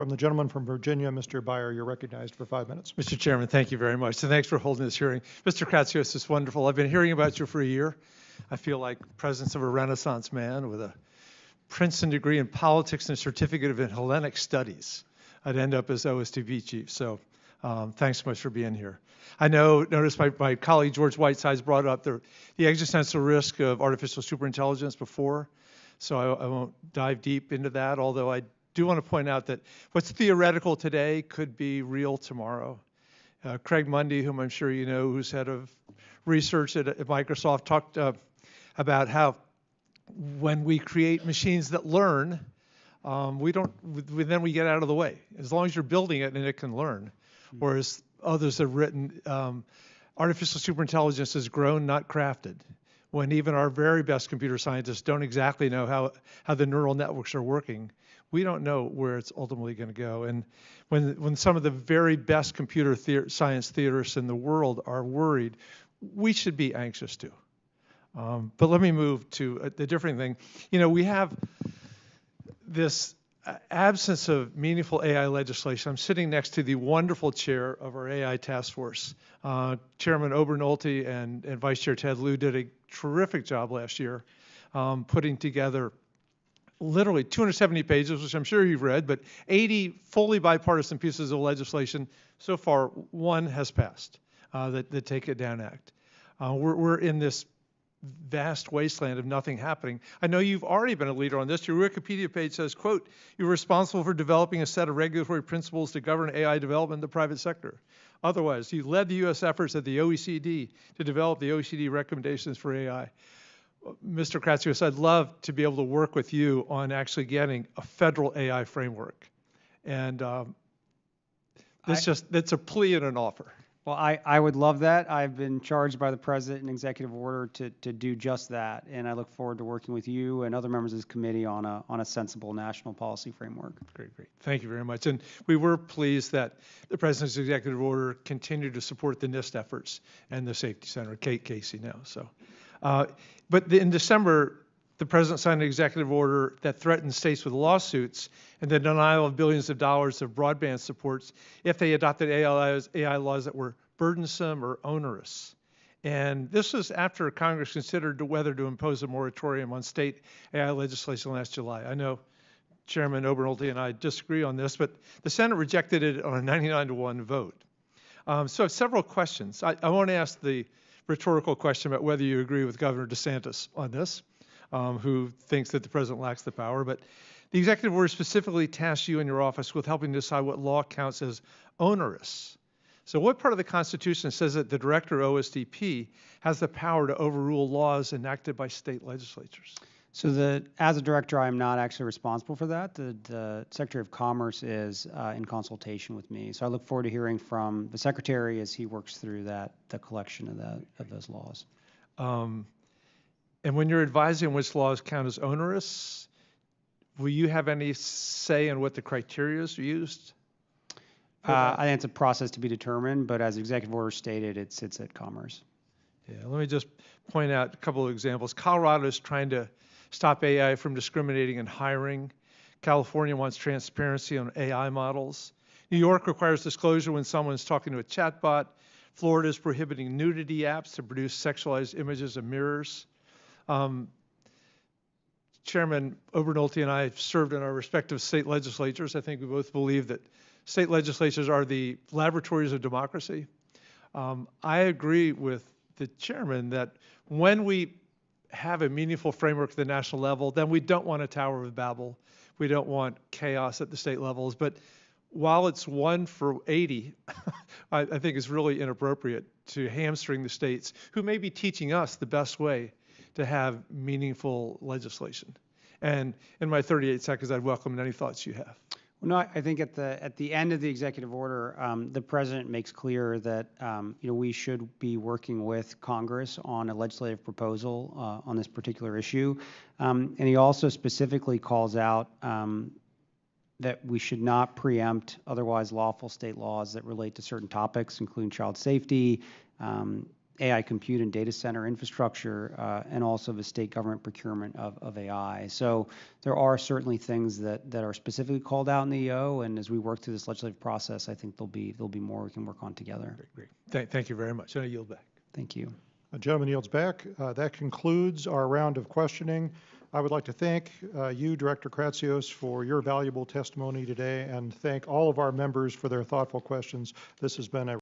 From the gentleman from Virginia, Mr. Beyer, you're recognized for 5 minutes. Mr. Chairman, thank you very much. And thanks for holding this hearing. Mr. Kratsios, it's wonderful. I've been hearing about you for a year. I feel like presence of a Renaissance man with a Princeton degree in politics and a certificate in Hellenic studies. I'd end up as OSTP chief. So thanks so much for being here. I noticed my colleague George Whiteside's brought up the existential risk of artificial superintelligence before. So I won't dive deep into that, although I do want to point out that what's theoretical today could be real tomorrow. Craig Mundy, whom I'm sure you know, who's head of research at Microsoft, talked about how when we create machines that learn, then we get out of the way. As long as you're building it and it can learn. Whereas others have written, artificial superintelligence is grown, not crafted. When even our very best computer scientists don't exactly know how the neural networks are working, we don't know where it's ultimately going to go. And when some of the very best computer science theorists in the world are worried, we should be anxious too. But let me move to the different thing. You know, we have this absence of meaningful AI legislation. I'm sitting next to the wonderful chair of our AI task force. Chairman Obernolte and Vice Chair Ted Lieu did a terrific job last year putting together literally 270 pages, which I'm sure you've read, but 80 fully bipartisan pieces of legislation. So far, one has passed, the Take It Down Act. We're in this vast wasteland of nothing happening. I know you've already been a leader on this. Your Wikipedia page says, quote, "You're responsible for developing a set of regulatory principles to govern AI development in the private sector." Otherwise, you led the U.S. efforts at the OECD to develop the OECD recommendations for AI. Mr. Kratsios, I'd love to be able to work with you on actually getting a federal AI framework. And that's a plea and an offer. Well, I would love that. I've been charged by the President in executive order to do just that, and I look forward to working with you and other members of this committee on a sensible national policy framework. Great. Thank you very much. And we were pleased that the President's executive order continued to support the NIST efforts and the Safety Center, Casey now. So, but in December, the President signed an executive order that threatened states with lawsuits and the denial of billions of dollars of broadband supports if they adopted AI laws that were burdensome or onerous. And this was after Congress considered whether to impose a moratorium on state AI legislation last July. I know Chairman Obernolte and I disagree on this, but the Senate rejected it on a 99-to-1 vote. So several questions. I won't ask the rhetorical question about whether you agree with Governor DeSantis on this. Who thinks that the president lacks the power, but the executive order specifically tasks you and your office with helping decide what law counts as onerous. So what part of the Constitution says that the director of OSTP has the power to overrule laws enacted by state legislatures? So as a director, I'm not actually responsible for that. The Secretary of Commerce is in consultation with me. So I look forward to hearing from the Secretary as he works through the collection of those laws. And when you're advising which laws count as onerous, will you have any say in what the criteria is used? I think it's a process to be determined, but as executive order stated, it sits at Commerce. Yeah, let me just point out a couple of examples. Colorado is trying to stop AI from discriminating in hiring. California wants transparency on AI models. New York requires disclosure when someone's talking to a chatbot. Florida is prohibiting nudity apps to produce sexualized images of mirrors. Chairman Obernolte and I have served in our respective state legislatures. I think we both believe that state legislatures are the laboratories of democracy. I agree with the chairman that when we have a meaningful framework at the national level, then we don't want a Tower of Babel. We don't want chaos at the state levels. But while it's 1 for 80, I think it's really inappropriate to hamstring the states who may be teaching us the best way to have meaningful legislation. And in my 38 seconds, I'd welcome any thoughts you have. Well, no, I think at the end of the executive order, the president makes clear that we should be working with Congress on a legislative proposal on this particular issue, and he also specifically calls out that we should not preempt otherwise lawful state laws that relate to certain topics, including child safety, AI compute and data center infrastructure, and also the state government procurement of AI. So there are certainly things that are specifically called out in the EO, and as we work through this legislative process, I think there'll be more we can work on together. Great. Thank you very much. And I yield back. Thank you. The gentleman yields back. That concludes our round of questioning. I would like to thank you, Director Kratsios, for your valuable testimony today, and thank all of our members for their thoughtful questions. This has been a